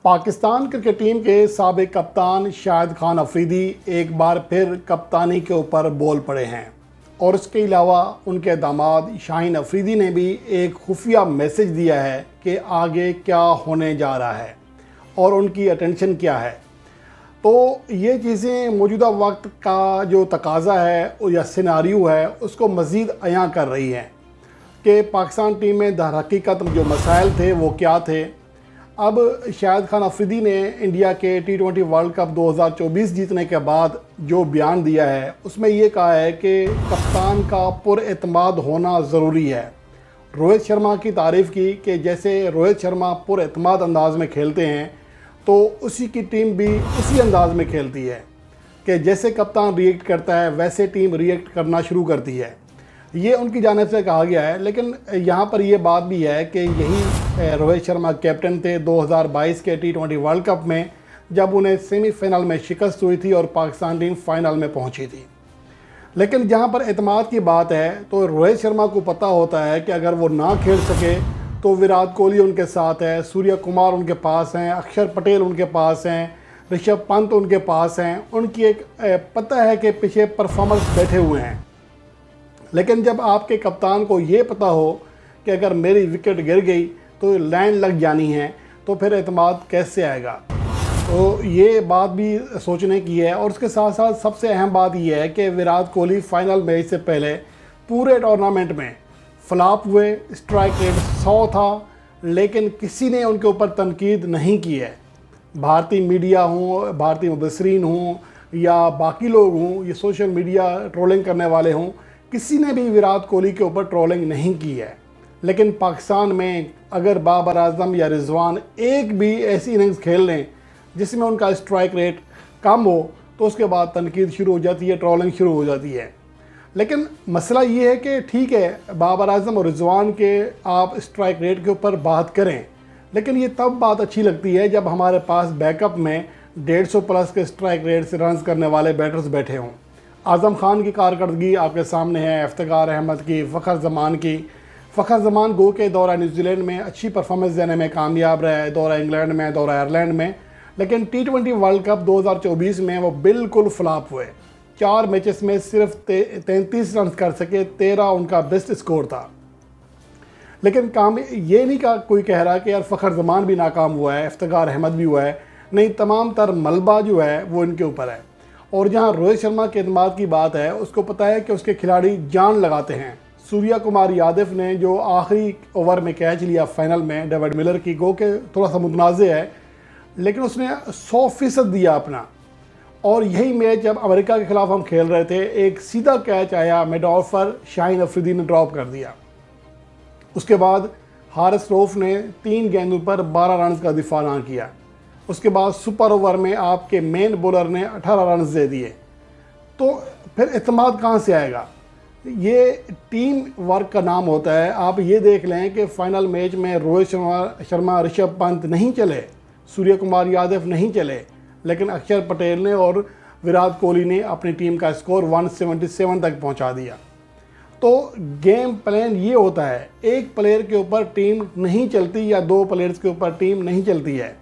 Pakistan cricket team के साबिक कप्तान शाहिद खान अफरीदी एक बार फिर कप्तानी के ऊपर बोल पड़े हैं और इसके अलावा उनके दामाद शाहीन अफरीदी ने भी एक खुफिया मैसेज दिया है कि आगे क्या होने जा रहा है और उनकी अटेंशन क्या है। तो ये चीज़ें मौजूदा वक्त का जो तकाज़ा है या सिनारियो है उसको मज़ीद अयां कर रही हैं कि पाकिस्तान टीम में दरहकीकत जो मसाइल थे वो क्या थे। अब शाहिद खान अफरीदी ने इंडिया के T20 वर्ल्ड कप 2024 जीतने के बाद जो बयान दिया है उसमें ये कहा है कि कप्तान का पुरएतमाद होना ज़रूरी है। रोहित शर्मा की तारीफ़ की कि जैसे रोहित शर्मा पुरएतमाद अंदाज में खेलते हैं तो उसी की टीम भी उसी अंदाज में खेलती है कि जैसे कप्तान रिएक्ट करता है वैसे टीम रिएक्ट करना शुरू करती है। ये उनकी जानिब से कहा गया है, लेकिन यहाँ पर ये बात भी है कि यही रोहित शर्मा कैप्टन थे 2022 के T20 वर्ल्ड कप में जब उन्हें सेमीफाइनल में शिकस्त हुई थी और पाकिस्तान टीम फाइनल में पहुँची थी। लेकिन जहाँ पर एतमाद की बात है तो रोहित शर्मा को पता होता है कि अगर वो ना खेल सके तो विराट कोहली उनके साथ है, सूर्य कुमार उनके पास हैं, अक्षर पटेल उनके पास हैं, ऋषभ पंत उनके पास हैं। उनकी एक पता है कि पीछे परफॉर्मर्स बैठे हुए हैं। लेकिन जब आपके कप्तान को ये पता हो कि अगर मेरी विकेट गिर गई तो लाइन लग जानी है तो फिर एतमाद कैसे आएगा। तो ये बात भी सोचने की है। और उसके साथ साथ सबसे अहम बात यह है कि विराट कोहली फाइनल मैच से पहले पूरे टूर्नामेंट में फ्लॉप हुए। स्ट्राइक रेट 100 था, लेकिन किसी ने उनके ऊपर तनकीद नहीं की है। भारतीय मीडिया हो, भारतीय मुबसरीन हों या बाकी लोग हों, ये सोशल मीडिया ट्रोलिंग करने वाले हों, किसी ने भी विराट कोहली के ऊपर ट्रोलिंग नहीं की है। लेकिन पाकिस्तान में अगर बाबर आजम या रिजवान एक भी ऐसी इनिंग्स खेल लें जिसमें उनका स्ट्राइक रेट कम हो तो उसके बाद तनकीद शुरू हो जाती है, ट्रोलिंग शुरू हो जाती है। लेकिन मसला ये है कि ठीक है बाबर आजम और रिजवान के आप स्ट्राइक रेट के ऊपर बात करें, लेकिन ये तब बात अच्छी लगती है जब हमारे पास बैकअप में 150 प्लस के स्ट्राइक रेट से रन करने वाले बैटर्स बैठे हों। आज़म खान की कारकर्दगी आपके सामने है, इफ्तिखार अहमद की, फ़खर ज़मान की। फ़खर ज़मान गो के दौरा न्यूजीलैंड में अच्छी परफॉर्मेंस देने में कामयाब रहा है, दौरा इंग्लैंड में, दौरा आयरलैंड में, लेकिन T20 वर्ल्ड कप 2024 में वो बिल्कुल फ्लॉप हुए। 4 मैचेस में सिर्फ 33 रन कर सके, 13 उनका बेस्ट स्कोर था। लेकिन काम ये नहीं का कोई कह रहा कि यार फ़खर ज़मान भी नाकाम हुआ है, इफ्तिखार अहमद भी हुआ है, नहीं, तमाम तर मलबा जो है वो इनके ऊपर है। और जहां रोहित शर्मा के एतमाद की बात है उसको पता है कि उसके खिलाड़ी जान लगाते हैं। सूर्य कुमार यादव ने जो आखिरी ओवर में कैच लिया फाइनल में डेविड मिलर की, गो के थोड़ा सा मुतनाज़ है, लेकिन उसने 100% दिया अपना। और यही मैच जब अमेरिका के ख़िलाफ़ हम खेल रहे थे, एक सीधा कैच आया मिड ऑफ पर, शाहीन अफरीदी ने ड्रॉप कर दिया। उसके बाद हारिस रऊफ ने 3 गेंदों पर 12 रन का दिफा ना किया। उसके बाद सुपर ओवर में आपके मेन बॉलर ने 18 रन दे दिए। तो फिर एतमाद कहाँ से आएगा। ये टीम वर्क का नाम होता है। आप ये देख लें कि फ़ाइनल मैच में रोहित शर्मा, ऋषभ पंत नहीं चले, सूर्य कुमार यादव नहीं चले, लेकिन अक्षर पटेल ने और विराट कोहली ने अपनी टीम का स्कोर 177 तक पहुँचा दिया। तो गेम प्लान ये होता है, एक प्लेयर के ऊपर टीम नहीं चलती या 2 प्लेयर्स के ऊपर टीम नहीं चलती है।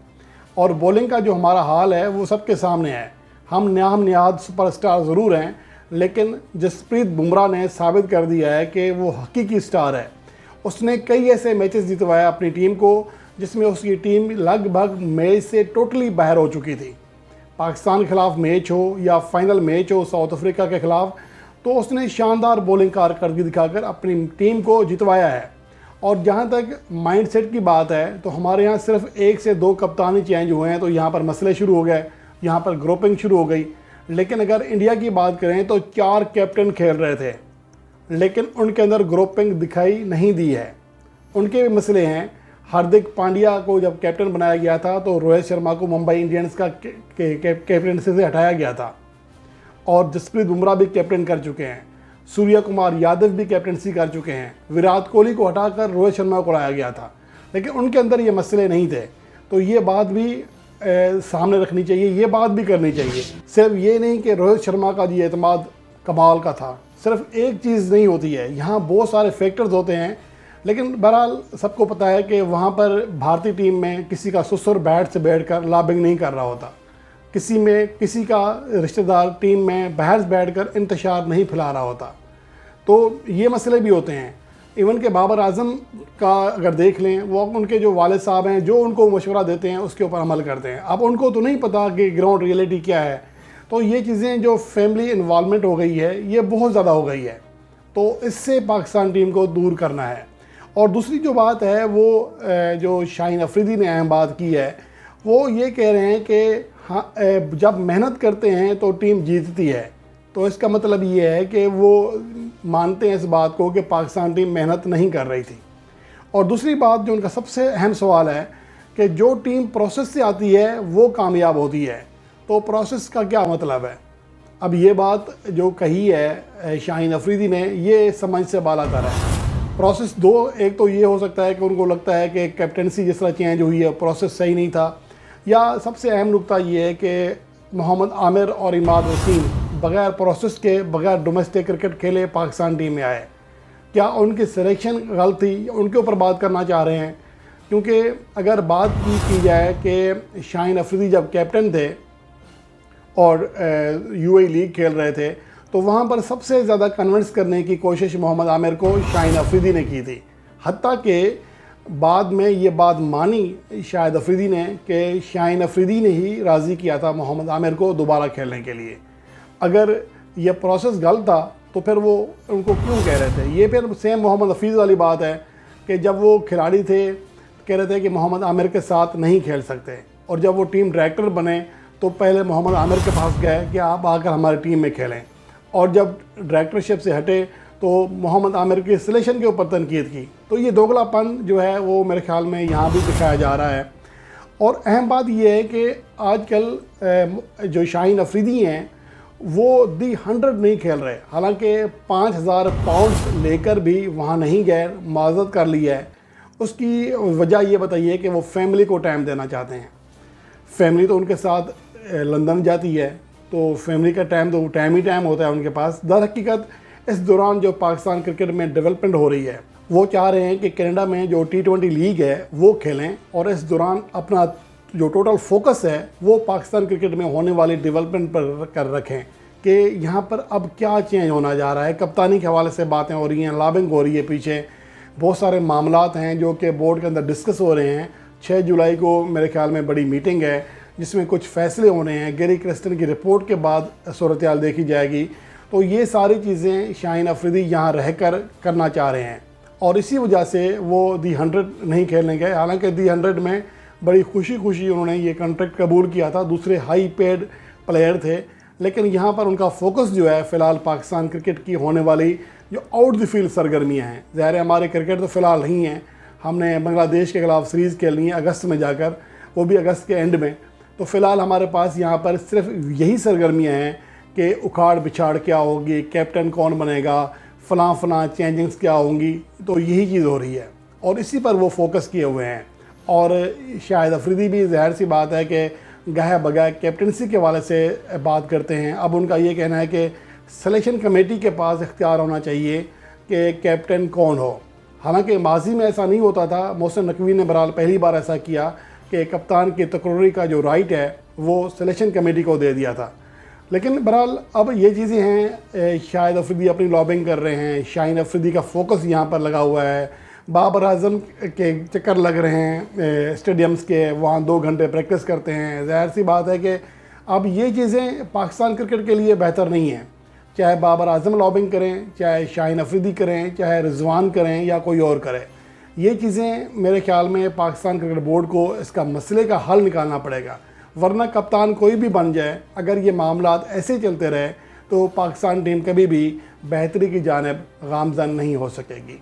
और बॉलिंग का जो हमारा हाल है वो सबके सामने है। हम निहाद सुपरस्टार ज़रूर हैं, लेकिन जसप्रीत बुमराह ने साबित कर दिया है कि वो हकीकी स्टार है। उसने कई ऐसे मैचेस जितवाया अपनी टीम को जिसमें उसकी टीम लगभग मैच से टोटली बाहर हो चुकी थी। पाकिस्तान के ख़िलाफ़ मैच हो या फाइनल मैच हो साउथ अफ्रीका के ख़िलाफ़, तो उसने शानदार बॉलिंग कारकर्दगी दिखाकर अपनी टीम को जितवाया है। और जहाँ तक माइंडसेट की बात है तो हमारे यहाँ सिर्फ 1 से 2 कप्तानी चेंज हुए हैं, तो यहाँ पर मसले शुरू हो गए, यहाँ पर ग्रुपिंग शुरू हो गई। लेकिन अगर इंडिया की बात करें तो 4 कैप्टन खेल रहे थे, लेकिन उनके अंदर ग्रुपिंग दिखाई नहीं दी है। उनके भी मसले हैं। हार्दिक पांड्या को जब कैप्टन बनाया गया था तो रोहित शर्मा को मुंबई इंडियंस का कैप्टनसी से हटाया गया था और जसप्रीत बुमराह भी कैप्टन कर चुके हैं, सूर्य कुमार यादव भी कैप्टनसी कर चुके हैं, विराट कोहली को हटाकर रोहित शर्मा को लाया गया था, लेकिन उनके अंदर ये मसले नहीं थे। तो ये बात भी सामने रखनी चाहिए, ये बात भी करनी चाहिए। सिर्फ ये नहीं कि रोहित शर्मा का ये एतमाद कमाल का था, सिर्फ एक चीज़ नहीं होती है, यहाँ बहुत सारे फैक्टर्स होते हैं लेकिन बहरहाल सबको पता है कि वहाँ पर भारतीय टीम में किसी का ससुर बैट से बैठकर लॉबिंग नहीं कर रहा होता, किसी का रिश्तेदार टीम में बाहर बैठकर इंतशार नहीं फैला रहा होता। तो ये मसले भी होते हैं। इवन के बाबर आजम का अगर देख लें, वो उनके जो वालिद साहब हैं जो उनको मशवरा देते हैं उसके ऊपर अमल करते हैं। अब उनको तो नहीं पता कि ग्राउंड रियलिटी क्या है। तो ये चीज़ें जो फैमिली इन्वॉल्वमेंट हो गई है ये बहुत ज़्यादा हो गई है, तो इससे पाकिस्तान टीम को दूर करना है। और दूसरी जो बात है वो जो शाहीन अफरीदी ने अहम बात की है, वो ये कह रहे हैं कि हाँ, जब मेहनत करते हैं तो टीम जीतती है। तो इसका मतलब ये है कि वो मानते हैं इस बात को कि पाकिस्तान टीम मेहनत नहीं कर रही थी। और दूसरी बात जो उनका सबसे अहम सवाल है कि जो टीम प्रोसेस से आती है वो कामयाब होती है। तो प्रोसेस का क्या मतलब है? अब ये बात जो कही है शाहीन अफरीदी ने, ये समझ से बालातर है। प्रोसेस दो, एक तो ये हो सकता है कि उनको लगता है कि कैप्टनसी जिस तरह चेंज हुई है प्रोसेस सही नहीं था, या सबसे अहम नुकता ये है कि मोहम्मद आमिर और इमाद वसीम बग़ैर प्रोसेस के, बग़ैर डोमेस्टिक क्रिकेट खेले पाकिस्तान टीम में आए। क्या उनकी सिलेक्शन गलत थी, उनके ऊपर बात करना चाह रहे हैं? क्योंकि अगर बात की जाए कि शाहीन अफरीदी जब कैप्टन थे और यूएई लीग खेल रहे थे, तो वहाँ पर सबसे ज़्यादा कन्विंस करने की कोशिश मोहम्मद आमिर को शाहीन अफरीदी ने की थी। हत्ता कि बाद में ये बात मानी शाहिद अफरीदी ने कि शाहीन अफरीदी ने ही राज़ी किया था मोहम्मद आमिर को दोबारा खेलने के लिए। अगर ये प्रोसेस गलत था तो फिर वो उनको क्यों कह रहे थे? ये फिर सेम मोहम्मद हफीज़ वाली बात है कि जब वो खिलाड़ी थे कह रहे थे कि मोहम्मद आमिर के साथ नहीं खेल सकते, और जब वो टीम डायरेक्टर बने तो पहले मोहम्मद आमिर के पास गए कि आप आकर हमारी टीम में खेलें, और जब डायरेक्टरशिप से हटे तो मोहम्मद आमिर के सिलेक्शन के ऊपर तनकीद की। तो ये दोगलापन जो है वो मेरे ख्याल में यहाँ भी दिखाया जा रहा है। और अहम बात ये है कि आजकल जो शाहीन अफरीदी हैं वो दी 100 नहीं खेल रहे, हालांकि 5000 पाउंड लेकर भी वहाँ नहीं गए, माजरत कर लिया है। उसकी वजह ये बताइए कि वो फैमिली को टाइम देना चाहते हैं। फैमिली तो उनके साथ लंदन जाती है, तो फैमिली का टाइम तो टाइम ही टाइम होता है उनके पास। दर हकीकत इस दौरान जो पाकिस्तान क्रिकेट में डेवलपमेंट हो रही है, वो चाह रहे हैं कि कनाडा में जो T20 लीग है वो खेलें, और इस दौरान अपना जो टोटल फोकस है वो पाकिस्तान क्रिकेट में होने वाली डेवलपमेंट पर कर रखें कि यहाँ पर अब क्या चेंज होना जा रहा है। कप्तानी के हवाले से बातें हो रही हैं, लॉबिंग हो रही है, पीछे बहुत सारे मामलात हैं जो कि बोर्ड के अंदर डिस्कस हो रहे हैं। 6 जुलाई को मेरे ख्याल में बड़ी मीटिंग है जिसमें कुछ फैसले होने हैं। गैरी क्रिस्टन की रिपोर्ट के बाद सूरत हाल देखी जाएगी। तो ये सारी चीज़ें शाहीन अफरीदी यहाँ रहकर करना चाह रहे हैं, और इसी वजह से वो दी 100 नहीं खेलने गए। हालांकि दी 100 में बड़ी खुशी उन्होंने ये कॉन्ट्रैक्ट कबूल किया था, दूसरे हाई पेड प्लेयर थे, लेकिन यहाँ पर उनका फोकस जो है फ़िलहाल पाकिस्तान क्रिकेट की होने वाली जो आउट द फील्ड सरगर्मियाँ हैं। ज़ाहिर है हमारे क्रिकेट तो फ़िलहाल नहीं है, हमने बांग्लादेश के खिलाफ सीरीज़ खेलनी है अगस्त में जाकर, वो भी अगस्त के एंड में। तो फ़िलहाल हमारे पास यहाँ पर सिर्फ यही सरगर्मियाँ हैं कि उखाड़ बिछाड़ क्या होगी, कैप्टन कौन बनेगा, फ़लाँ चेंजिंग्स क्या होंगी। तो यही चीज़ हो रही है और इसी पर वो फोकस किए हुए हैं। और शाहिद अफरीदी भी ज़ाहिर सी बात है कि गाहे बगाए कैप्टनसी के हवाले से बात करते हैं। अब उनका ये कहना है कि सिलेक्शन कमेटी के पास इख्तियार होना चाहिए कि कैप्टन कौन हो। हालांकि माजी में ऐसा नहीं होता था, मोहसिन नकवी ने बहरहाल पहली बार ऐसा किया कि कप्तान की तकर्री का जो राइट है वो सिलेक्शन कमेटी को दे दिया था। लेकिन बहरहाल अब ये चीज़ें हैं, शाहिद अफरीदी अपनी लॉबिंग कर रहे हैं, शाहीन अफरीदी का फोकस यहाँ पर लगा हुआ है, बाबर आजम के चक्कर लग रहे हैं स्टेडियम्स के, वहाँ 2 घंटे प्रैक्टिस करते हैं। ज़ाहिर सी बात है कि अब ये चीज़ें पाकिस्तान क्रिकेट के लिए बेहतर नहीं हैं। चाहे बाबर आजम लॉबिंग करें, चाहे शाहीन अफरीदी करें, चाहे रिजवान करें या कोई और करे, ये चीज़ें मेरे ख्याल में पाकिस्तान क्रिकेट बोर्ड को इसका मसले का हल निकालना पड़ेगा। वरना कप्तान कोई भी बन जाए, अगर ये मामलात ऐसे चलते रहे तो पाकिस्तान टीम कभी भी बेहतरी की जानिब गामज़न नहीं हो सकेगी।